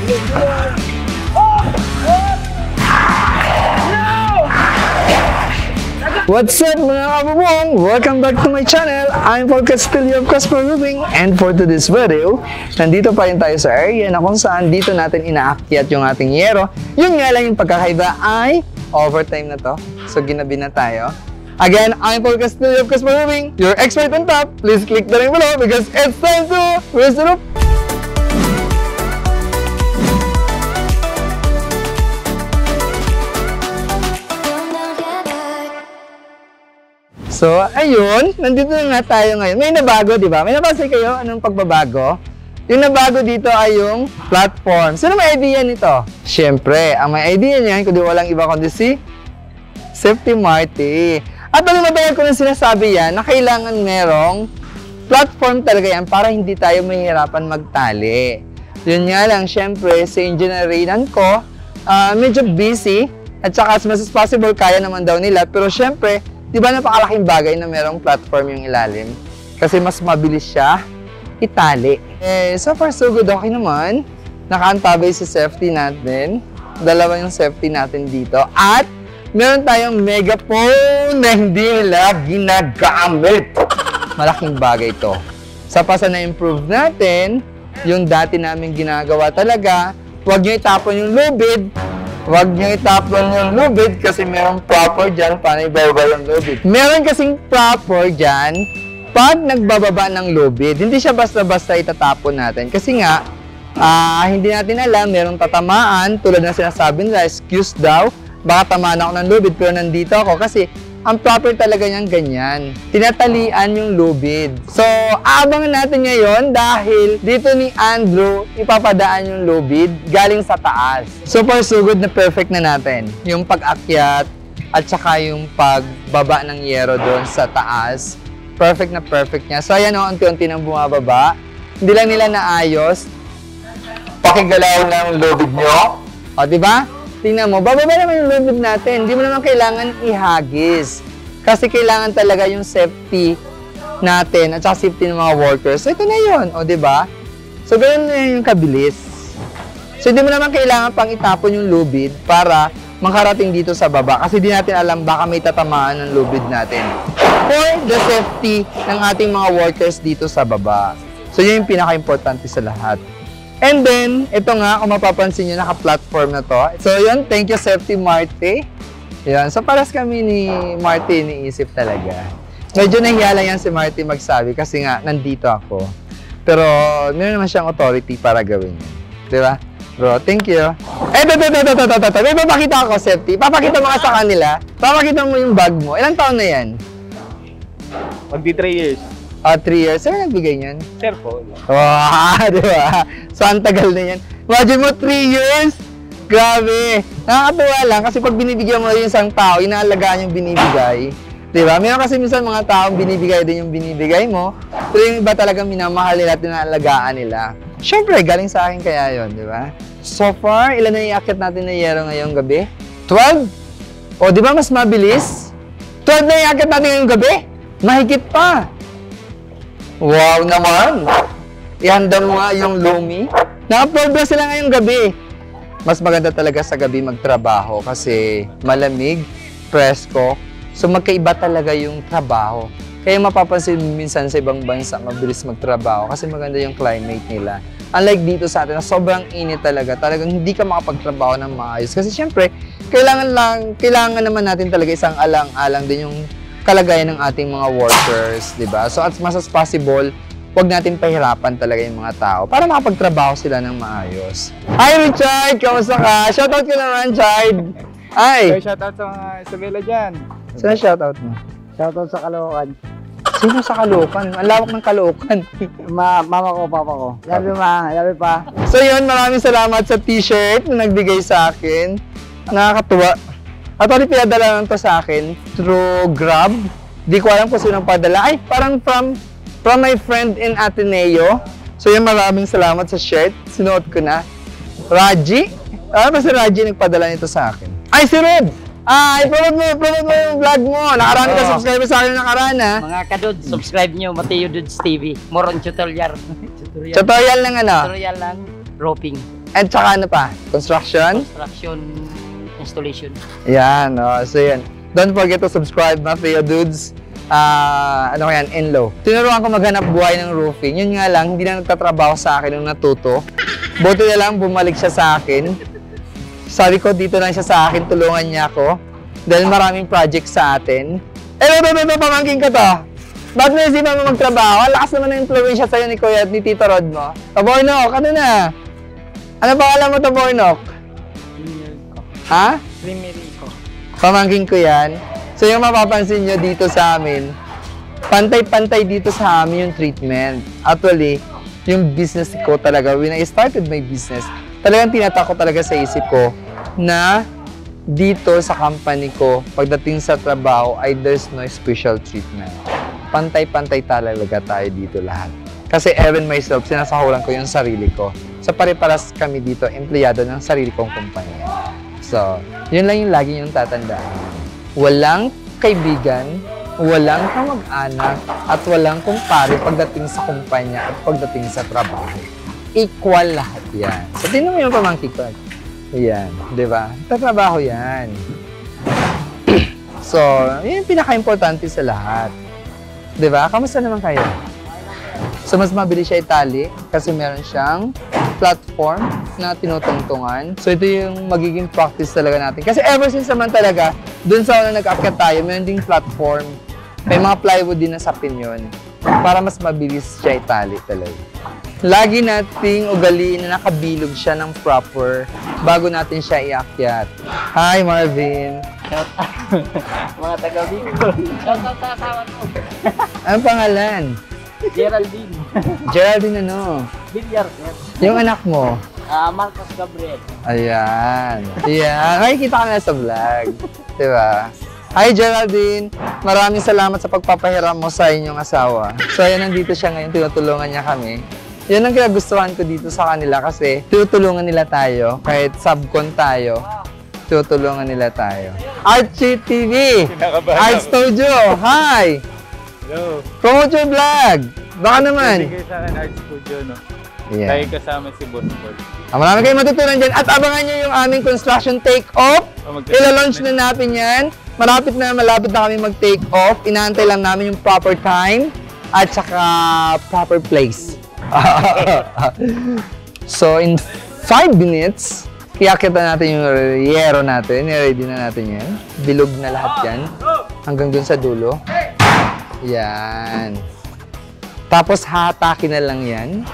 What's up mga kabubong? Welcome back to my channel. I'm Paul Castillo of Casper Roofing, and for today's video, nandito pa rin tayo sa area na kung saan dito natin inaakyat yung ating yero. Yun nga lang yung pagkakaiba ay overtime na to. So ginabi na tayo. Again, I'm Paul Castillo of Casper Roofing, your expert on top. Please click the link below because it's time to raise the roof. So, ayun, nandito na nga tayo ngayon. May nabago, di ba? May napansin kayo anong pagbabago? Yung nabago dito ay yung platform. Sino may idea nito? Siyempre, ang may idea niyan, kundi walang iba kundi si Safety Marty. At ano matagal ko na sinasabi yan, na kailangan merong platform talaga yan para hindi tayo mahihirapan magtali. Yun nga lang, siyempre, sa engineeringan ko, medyo busy. At saka as much as possible, kaya naman daw nila. Pero siyempre, di ba napakalaking bagay na merong platform yung ilalim? Kasi mas mabilis siya itali. So far so good, okay naman. Nakaantabay si safety natin. Dalawa yung safety natin dito. At meron tayong megaphone na hindi nila ginagamit. Malaking bagay to. Sa pasa na-improve natin, yung dati namin ginagawa talaga, huwag nyo itapon yung lubid. Huwag niyo itapon yung lubid kasi merong proper dyan paano ibababa yung lubid. Meron kasing proper dyan pag nagbababa ng lubid. Hindi siya basta-basta itatapon natin. Kasi nga, hindi natin alam, merong tatamaan. Tulad ng sinasabi nila, excuse daw, baka tamaan ako ng lubid pero nandito ako. Kasi ang proper talaga niyang ganyan. Tinatalian yung lubid. So, aabangan natin ngayon dahil dito ni Andrew ipapadaan yung lubid galing sa taas. So far, so good na perfect na natin. Yung pag-akyat at saka yung pagbaba ng yero doon sa taas. Perfect na perfect niya. So, ayan o, unti-unti nang bumababa. Hindi lang nila naayos. Pakigalaw ng lubid nyo. O, diba? Tingnan mo, bababa naman yung lubid natin. Hindi mo naman kailangan ihagis. Kasi kailangan talaga yung safety natin at saka safety ng mga workers. So, ito na yun. O, diba? So, ganun na yung kabilis. So, hindi mo naman kailangan pang itapon yung lubid para makarating dito sa baba. Kasi di natin alam baka may tatamaan ng lubid natin. For the safety ng ating mga workers dito sa baba. So, yun yung pinaka-importante sa lahat. And then, ito nga, kung mapapansin nyo, naka-platform na to. So, yun, thank you, Safety Marty. Yan. So, paras kami ni Marty, iniisip talaga. Medyo nahihala yan si Marty magsabi kasi nga, nandito ako. Pero, meron naman siyang authority para gawin yun. Diba? Bro, thank you. Ito. May papakita ako, Safety. Papakita mo ka sa kanila. Papakita mo yung bag mo. Ilang taon na yan? Magdi 3 years. 3 years. Saan nagbigay niyan? Sir po. Wow, diba? So, ang tagal na yan. Imagine mo, 3 years? Grabe. Nakakatuwa lang kasi pag binibigyan mo yung isang tao, inaalagaan yung binibigay. Diba? Meron kasi minsan mga taong binibigay din yung binibigay mo. Pero yung iba talagang minamahal nila at inaalagaan nila. Siyempre, galing sa akin kaya yun, diba? So far, ilan na iakit natin na yero ngayong gabi? 12? O, diba mas mabilis? 12 na iakit natin ngayong gabi? Mahigit pa. Wow naman! Ihanda mo nga yung Lumi. Na-upload na sila ngayong gabi. Mas maganda talaga sa gabi magtrabaho kasi malamig, presko. So magkaiba talaga yung trabaho. Kaya mapapansin minsan sa ibang bansa mabilis magtrabaho kasi maganda yung climate nila. Unlike dito sa atin na sobrang init talaga. Talagang hindi ka makapagtrabaho ng maayos. Kasi syempre, kailangan naman natin talaga isang alang-alang din yung kalagayan ng ating mga workers, di ba? So, as much as possible, huwag natin pahirapan talaga yung mga tao para makapagtrabaho sila ng maayos. Hi, Richard! Kamusta ka? Shoutout ka naman, Richard! Hi! Okay, shoutout sa mga Isabela dyan. Saan shoutout mo? Shoutout sa Caloocan. Sino sa Caloocan? Ang lawak ng Caloocan. Mama ko, papa ko. Love you pa. So yun, maraming salamat sa t-shirt na nagbigay sa akin. Nakakatuwa. Actually, pinadala lang to sa akin through Grab. Di ko alam kung sino padala. Ay, parang from my friend in Ateneo. So yun, maraming salamat sa shirt. Sinuot ko na. Raji? Ba si Raji nagpadala nito sa akin? Ay, si Rod! Promote mo yung vlog mo. Nakaraan ka subscriber sa akin nakaraan, ha? Mga kadod, subscribe nyo, Mateo Dudes TV. More on tutorial. Tutorial ng ano? Tutorial ng roping. And tsaka ano pa? Construction? Construction installation. Yan, so yan. Don't forget to subscribe, Mafia Dudes. Ano yan, Enlo. Tinuruan ko maghanap buhay ng roofing. Yun nga lang, hindi na nagtatrabaho sa akin nung natuto. Buti na lang, bumalik siya sa akin. Sabi ko, dito lang siya sa akin, tulungan niya ako. Dahil maraming project sa atin. Pamangkin ka to. Ba't na isipan mo magtrabaho? Ang lakas naman ng influensya sa'yo ni Kuya at ni Tito Rod mo. Taboynok, ano na? Ano pangalan mo, Taboynok? Ha? Primerico. Pamangkin ko yan. So yung mapapansin nyo dito sa amin, pantay-pantay dito sa amin yung treatment. Actually, yung business ko talaga, when I started my business, talagang tinatako talaga sa isip ko na dito sa company ko, pagdating sa trabaho, ay there's no special treatment. Pantay-pantay talaga tayo dito lahat. Kasi even myself, sinasahulan ko yung sarili ko. So pare-paras kami dito, empleyado ng sarili kong kumpanya. So, yun lang yung lagi yung tatandaan. Walang kaibigan, walang kamag-anak, at walang kumpare pagdating sa kumpanya at pagdating sa trabaho. Equal lahat yan. So, tingnan mo yung pamangkin ko. Yan, di ba? Tatrabaho yan. So, yun yung pinaka-importante sa lahat. Di ba? Kamusta naman kayo? So, mas mabilis siya itali kasi meron siyang platform na tinutungtungan. So, ito yung magiging practice talaga natin. Kasi ever since naman talaga, dun sa una nag-akyat tayo, meron ding platform. May mga plywood din na sapin yun para mas mabilis siya itali talaga. Lagi nating ugaliin na nakabilog siya ng proper bago natin siya iakyat. Hi, Marvin! Mga taga-Bicol. Shout out sa asawa ko. Anong pangalan? Geraldine. Geraldine ano? Villar, sir. Yung anak mo? Marcos Gabriel. Ayan. Ayan. Nakikita ka na sa vlog. Diba? Hi, Geraldine. Maraming salamat sa pagpapahiram mo sa inyong asawa. So, ayan, nandito siya ngayon. Tinutulungan niya kami. Yan ang kinagustuhan ko dito sa kanila kasi tinutulungan nila tayo. Kahit subcon tayo, tinutulungan nila tayo. Archie TV! Art Studio! Hi! Hello. Promote your vlog! Baka naman. Hindi kayo sa akin Art Studio, no? Yeah. Tayo kasama si Boss Paul. Marami kayong matutunan dyan. At abangan nyo yung aming construction take-off. Ila-launch na natin yan. Malapit na kami mag-take off. Inaantay lang namin yung proper time at saka proper place. So, in 5 minutes, iakit na natin yung yero natin. I-ready na natin yan. Bilog na lahat yan. Hanggang dun sa dulo. Yan. Tapos, hatakin na lang yan.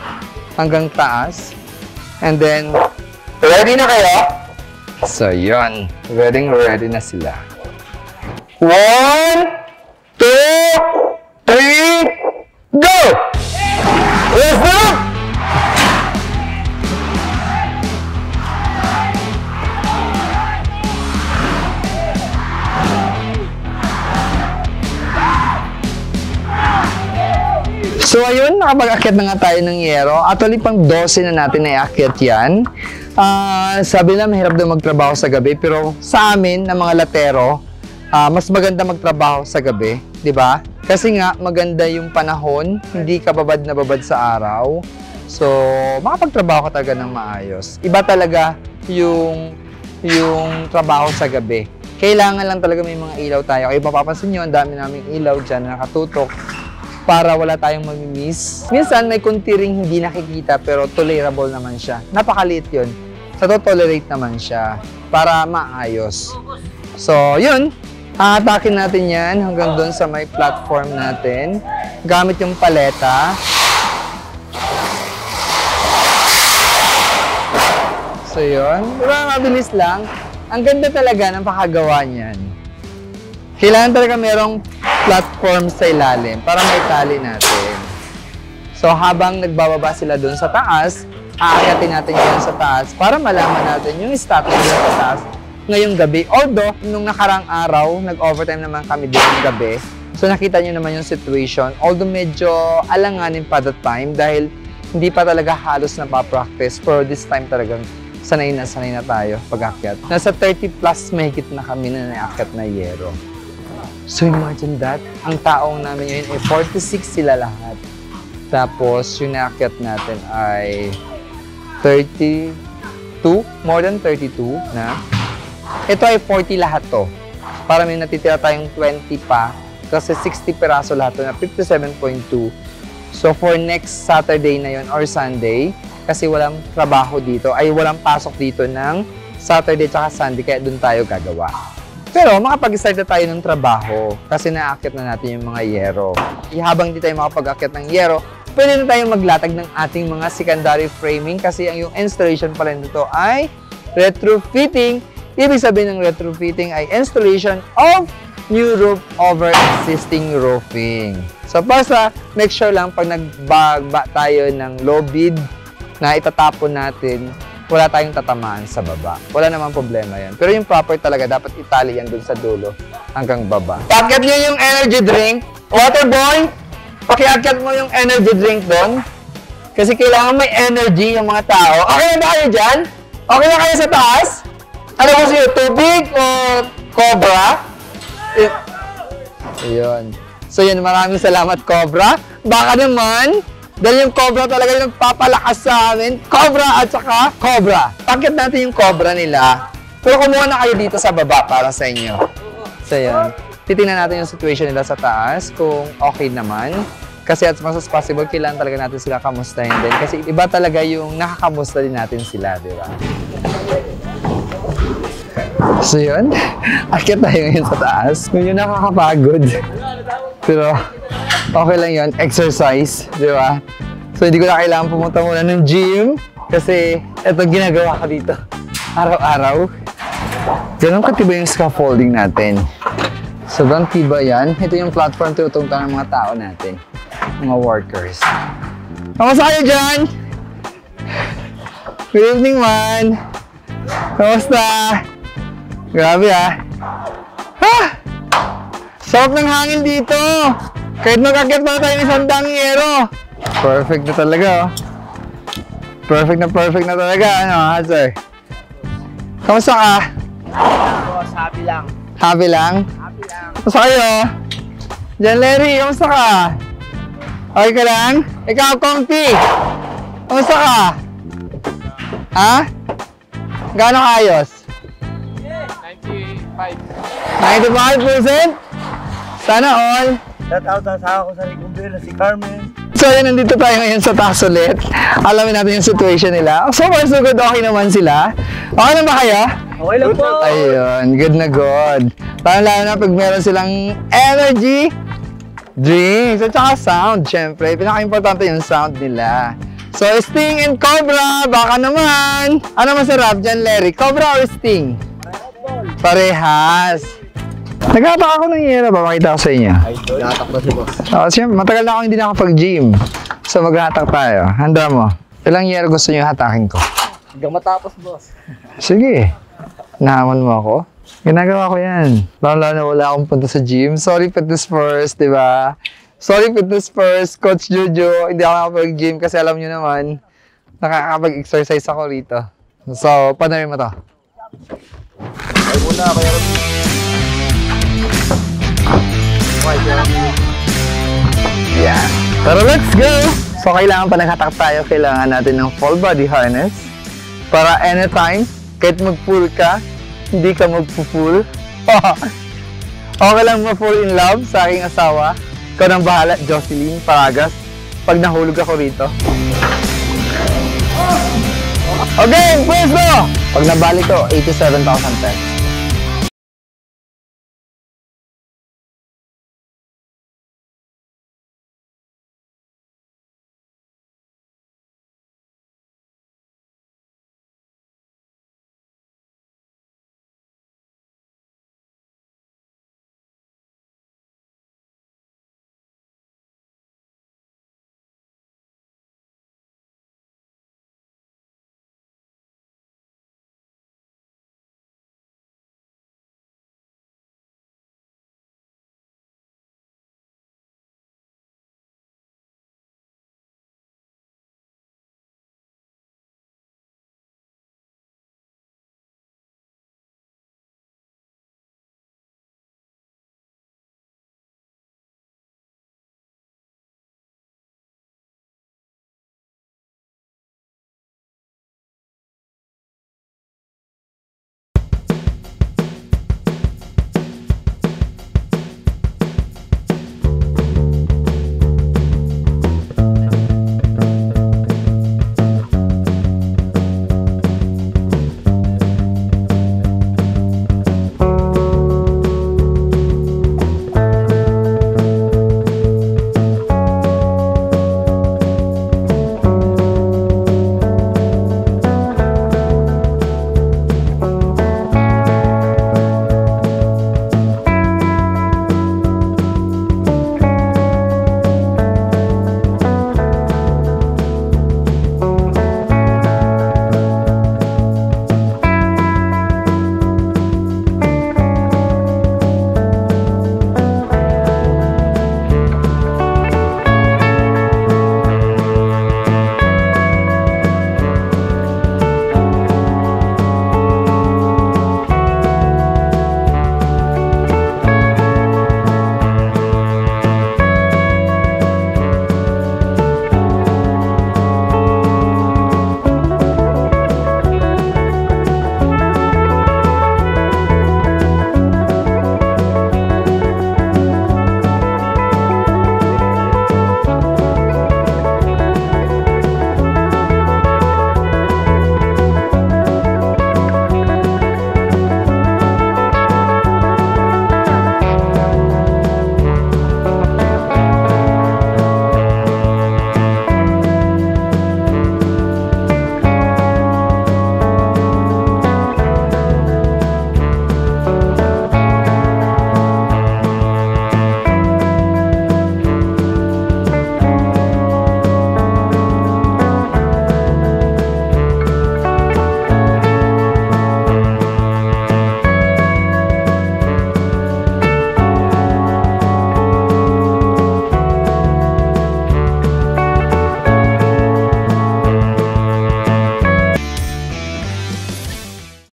Hanggang taas. And then, ready na kayo? So, yun. Ready na sila. 1, 2, 3, go! Let's go! So ayun, nakapag-akyat na nga tayo ng yero. Actually, pang 12 na natin na iakyat yan. Sabi na mahirap daw magtrabaho sa gabi, pero sa amin, na mga latero, mas maganda magtrabaho sa gabi, di ba? Kasi nga, maganda yung panahon, hindi ka babad na babad sa araw. So, makapagtrabaho ka talaga ng maayos. Iba talaga yung trabaho sa gabi. Kailangan lang talaga may mga ilaw tayo. Kaya mapapansin nyo, ang dami naming ilaw dyan na nakatutok para wala tayong mamimiss. Minsan, may kunti ring hindi nakikita pero tolerable naman siya. Napakaliit yun. So, tolerate naman siya para maayos. So, yun. Atakin natin yan hanggang doon sa may platform natin. Gamit yung paleta. So, yun. Diba, mabilis lang. Ang ganda talaga ng pakagawa niyan. Kailangan talaga merong platform sa ilalim para may tali natin. So, habang nagbababa sila doon sa taas, aakyatin natin yun sa taas para malaman natin yung status nila sa taas ngayong gabi. Although, nung nakarang araw, nag-overtime naman kami din ng gabi. So, nakita nyo naman yung situation. Although, medyo alanganin pa that time dahil hindi pa talaga halos napapractice. Pero this time talagang sanay na tayo pag-akyat. Nasa 30 plus mahigit na kami na naakyat na yero. So, imagine that. Ang taong namin yun ay 46 sila lahat. Tapos, yung naakyat natin ay 30, 32, more than 32 na. Ito ay 40 lahat to. Para may natitira tayong 20 pa. Kasi 60 peraso lahat to na 57.2. So for next Saturday na yon or Sunday, kasi walang trabaho dito, ay walang pasok dito ng Saturday tsaka Sunday, kaya doon tayo gagawa. Pero makapag-start na tayo ng trabaho kasi naakit na natin yung mga yero. Habang hindi tayo makapag-akit ng yero, pwede na tayong maglatag ng ating mga secondary framing kasi ang yung installation pala nito ay retrofitting. Ibig sabihin ng retrofitting ay installation of new roof over existing roofing. So basta make sure lang pag nagbagba tayo ng low bid na itatapon natin, wala tayong tatamaan sa baba. Wala namang problema yan. Pero yung proper talaga, dapat itali yan dun sa dulo hanggang baba. Packet nyo yung energy drink. Water boy, pakiakyat mo yung energy drink dun. Kasi kailangan may energy yung mga tao. Okay na ba kayo dyan? Okay na kayo sa taas? Ano ba sa'yo? Tubig o cobra? Ayun. So yun, maraming salamat Cobra. Baka naman, dahil yung Cobra talaga yung nagpapalakas sa amin. Cobra at saka Cobra. Packet natin yung Cobra nila. Pero kumuha na kayo dito sa baba para sa inyo. So yun. Titingnan natin yung situation nila sa taas kung okay naman. Kasi as much as possible, kailangan talaga natin sila kamustahin din. Kasi iba talaga yung nakakamusta din natin sila, di ba? So yun, akit tayo ngayon sa taas. Ngayon nakakapagod. Pero okay lang yun, exercise, di ba? So hindi ko na kailangan pumunta muna ng gym kasi ito ginagawa ko dito araw-araw. Ganun katibay yung scaffolding natin. Sobrang tibay yan. Ito yung platform tinutungtang ng mga tao natin, mga workers. Kamusta kayo dyan? Good evening, man. Kamusta? Grabe ah. Ha! Sarap ng hangin dito. Kahit mag-akyat pa tayo ng 100 yero. Perfect na talaga oh. Perfect na talaga. Ano ha, sir? Kamusta ka? Boss, happy lang. Happy lang? Happy lang. Kamusta kayo? Diyan, Larry, kamusta ka? Okay ka lang? Ikaw, Comfy. Kamusta ka? Ha? Gaano kaayos? 95%? Sana all. Shout out sa asawa ko sa Ricumbel, si Carmen. So yun, nandito tayo ngayon sa taas ulit. Alamin natin yung situation nila. So far so good, okay naman sila. Okay na ba kayo? Okay lang po. Ayun, good na good. Lalo na pag meron silang energy drinks at saka sound, syempre. Pinaka-importante yung sound nila. So Sting and Cobra, baka naman. Ano masarap dyan, Larry? Cobra or Sting? Parehas. Naghatak ako ng yero ba? Makita ko sa inyo. Nakatak ba si boss? Siyempre, matagal na ako hindi nakapag-gym. So maghatak tayo. Handa mo. Ilang yero gusto niyo hatakin ko? Hanggang matapos, boss. Sige. Nahaman mo ako? Ginagawa ko yan. Lalo na wala akong punta sa gym. Sorry, fitness first, di ba? Sorry, fitness first. Coach Jojo, hindi ako nakapag-gym kasi alam nyo naman, nakakapag-exercise ako rito. So, panarin mo to. Ay muna, kaya rin. Yeah. Pero let's go! So, kailangan pa naghatak tayo. Kailangan natin ng full body harness para anytime, kahit mag-full ka, hindi ka mag-full. Okay lang ma-fall in love sa aking asawa. Ikaw nang bahala, Jocelyn Paragas, pag nahulog ako rito. Okay, pwesto! Pag nabalik ko, 87,000 pesos.